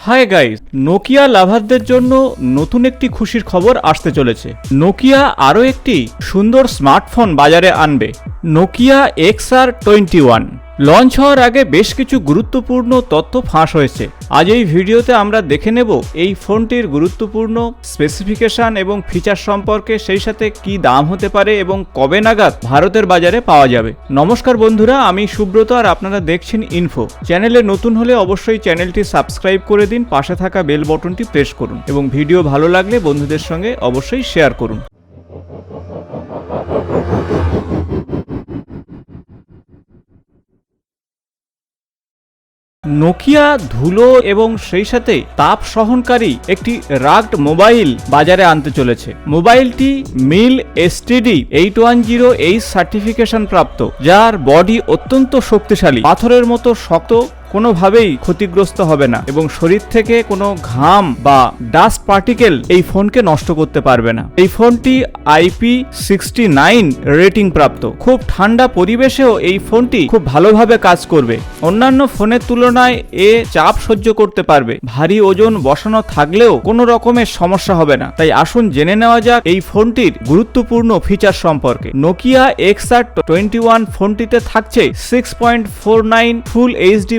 Hi guys, Nokia লাভারদের জন্য নতুন একটি খুশির খবর আসতে চলেছে। নোকিয়া আরও একটি সুন্দর স্মার্টফোন বাজারে আনবে, নোকিয়া XR21। লঞ্চ হওয়ার আগে বেশ কিছু গুরুত্বপূর্ণ তথ্য ফাঁস হয়েছে। আজ এই ভিডিওতে আমরা দেখে নেব এই ফোনটির গুরুত্বপূর্ণ স্পেসিফিকেশন এবং ফিচার সম্পর্কে, সেই সাথে কি দাম হতে পারে এবং কবে নাগাদ ভারতের বাজারে পাওয়া যাবে। নমস্কার বন্ধুরা, আমি সুব্রত আর আপনারা দেখছেন ইনফো। চ্যানেলে নতুন হলে অবশ্যই চ্যানেলটি সাবস্ক্রাইব করে দিন, পাশে থাকা বেল বটনটি প্রেস করুন এবং ভিডিও ভালো লাগলে বন্ধুদের সঙ্গে অবশ্যই শেয়ার করুন। নোকিয়া ধুলো এবং সেই সাথে তাপ সহনকারী একটি রাগড মোবাইল বাজারে আনতে চলেছে। মোবাইলটি মিল এসটিডি 810H সার্টিফিকেশন প্রাপ্ত, যার বডি অত্যন্ত শক্তিশালী, পাথরের মতো শক্ত, কোনোভাবেই ক্ষতিগ্রস্ত হবে না এবং শরীর থেকে কোনো ঘাম বা ডাস্ট পার্টিকেল এই ফোনকে নষ্ট করতে পারবে না। এই ফোনটি IP69 রেটিং প্রাপ্ত। খুব ঠান্ডা পরিবেশেও এই ফোনটি খুব ভালোভাবে কাজ করবে। অন্যান্য ফোনের তুলনায় এ চাপ সহ্য করতে পারবে। ভারী ওজন বসানো থাকলেও কোনো রকমের সমস্যা হবে না। তাই আসুন জেনে নেওয়া যাক এই ফোনটির গুরুত্বপূর্ণ ফিচার সম্পর্কে। নোকিয়া XR21 ফোনটিতে থাকছে 6.49 ফুল এইচডি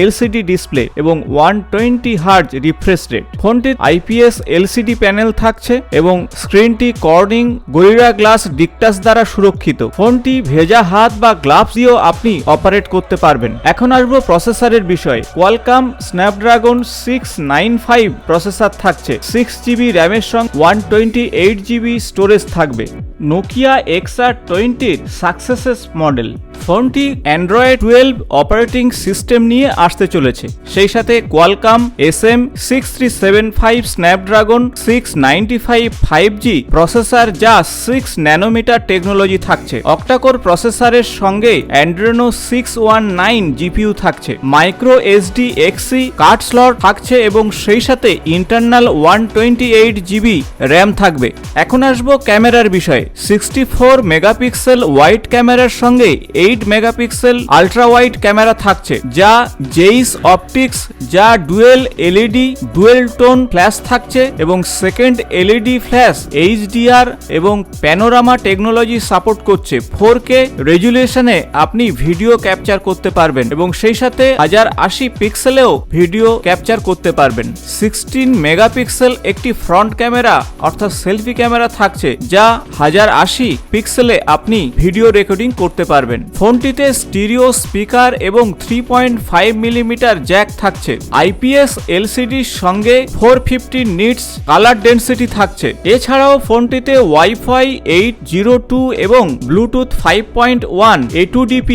এলসিডি ডিসপ্লে এবং 120 হার্জ রিফ্রেশ রেট। ফোনটির IPS LCD প্যানেল থাকছে এবং স্ক্রিনটি কর্নিং গরিলা গ্লাস ডিকটাস দ্বারা সুরক্ষিত। ফোনটি ভেজা হাত বা গ্লাভস দিয়েও আপনি অপারেট করতে পারবেন। এখন আসবো প্রসেসরের বিষয়ে। কোয়ালকম স্ন্যাপড্রাগন 695 প্রসেসর থাকছে। 6GB র্যামের সঙ্গে 128GB স্টোরেজ থাকবে। Nokia XR20 সাকসেসেস model. ফোনটি অ্যান্ড্রয়েড 12 অপারেটিং সিস্টেম নিয়ে আসতে চলেছে। সেই সাথে Qualcomm SM6375 Snapdragon 695 5G processor, যা 6 ন্যানোমিটার টেকনোলজি থাকছে। অক্টাকোর প্রসেসরের সঙ্গে অ্যান্ড্রেনো 619 GPU থাকছে। Micro SD XC card slot থাকছে এবং সেই সাথে ইন্টারনাল 128GB র্যাম থাকবে। এখন আসবো ক্যামেরার বিষয়ে। 64 মেগাপিক্সেল ওয়াইড ক্যামেরার সঙ্গে 8 মেগাপিক্সেল আলট্রা ওয়াইড ক্যামেরা থাকছে, যা জেইস অপটিক্স, যা dual LED dual tone flash থাকছে এবং সেকেন্ড LED ফ্ল্যাশ HDR এবং প্যানোরামা টেকনোলজি সাপোর্ট করছে। 4K রেজুলেশনে আপনি ভিডিও ক্যাপচার করতে পারবেন এবং সেই সাথে 1080 পিক্সেলেও ভিডিও ক্যাপচার করতে পারবেন। 16 মেগাপিক্সেল একটি ফ্রন্ট ক্যামেরা অর্থাৎ সেলফি ক্যামেরা থাকছে, যা 1080 পিক্সেলে আপনি ভিডিও রেকর্ডিং করতে পারবেন। ফোনটিতে স্টিরিও স্পিকার এবং 3.5 মিলিমিটার জ্যাক থাকছে। IPS LCDর সঙ্গে 450 নিটস কালার ডেন্সিটি থাকছে। এছাড়াও ফোনটিতে ওয়াইফাই 802 এবং ব্লুটুথ 5.1 A2DP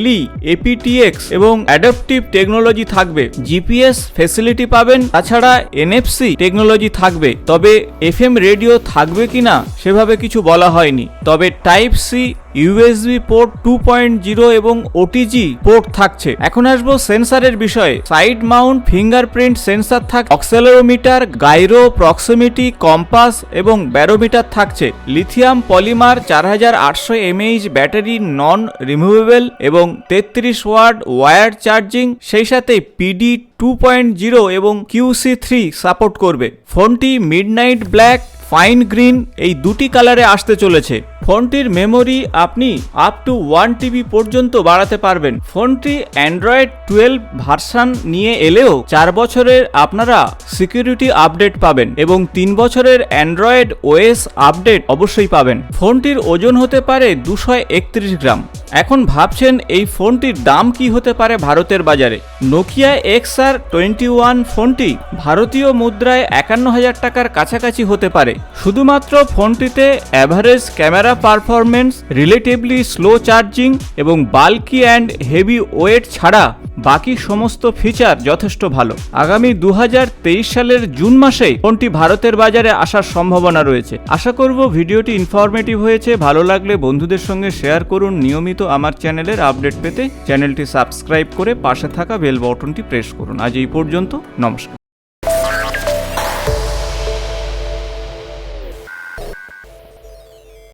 LE aptX এবং অ্যাডাপটিভ টেকনোলজি থাকবে। GPS ফ্যাসিলিটি পাবেন, তাছাড়া NFC টেকনোলজি থাকবে। তবে FM রেডিও থাকবে কিনা সেভাবে কিছু বলা হয়নি। তবে টাইপ সি USB পোর্ট 2.0 এবং OTG পোর্ট থাকছে। এখন আসবো সেন্সরের বিষয়ে। সাইড মাউন্ট ফিঙ্গারপ্রিন্ট সেন্সর থাকছে। অক্সেলেরোমিটার, গাইরো, প্রক্সিমিটি, কম্পাস এবং ব্যারোমিটার থাকছে। Lithium polymer 4800 mAh battery, non removable এবং 33 ওয়াট ওয়্যার চার্জিং, সেই সাথে PD 2.0 এবং QC3 সাপোর্ট করবে। ফোনটি মিডনাইট ব্ল্যাক, ফাইন গ্রিন এই দুটি কালারে আসতে চলেছে। ফোনটির মেমোরি আপনি আপ টু 1 TB পর্যন্ত বাড়াতে পারবেন। ফোনটি অ্যান্ড্রয়েড 12 ভার্সান নিয়ে এলেও 4 বছরের আপনারা সিকিউরিটি আপডেট পাবেন এবং 3 বছরের অ্যান্ড্রয়েড OS আপডেট অবশ্যই পাবেন। ফোনটির ওজন হতে পারে 231 গ্রাম। এখন ভাবছেন এই ফোনটির দাম কি হতে পারে ভারতের বাজারে। নোকিয়া XR21 ফোনটি ভারতীয় মুদ্রায় 51,000 টাকার কাছাকাছি হতে পারে। শুধুমাত্র ফোনটিতে average camera performance, relatively slow charging এবং বাল্কি অ্যান্ড হেভি ওয়েট ছাড়া বাকি সমস্ত ফিচার যথেষ্ট ভালো। আগামী 2023 সালের জুন মাসে ফোনটি ভারতের বাজারে আসার সম্ভাবনা রয়েছে। আশা করব ভিডিওটি ইনফরমেটিভ হয়েছে। ভালো লাগলে বন্ধুদের সঙ্গে শেয়ার করুন। নিয়মিত আমার চ্যানেলের আপডেট পেতে চ্যানেলটি সাবস্ক্রাইব করে পাশে থাকা বেল বটনটি প্রেস করুন। আজ এই পর্যন্ত, নমস্কার।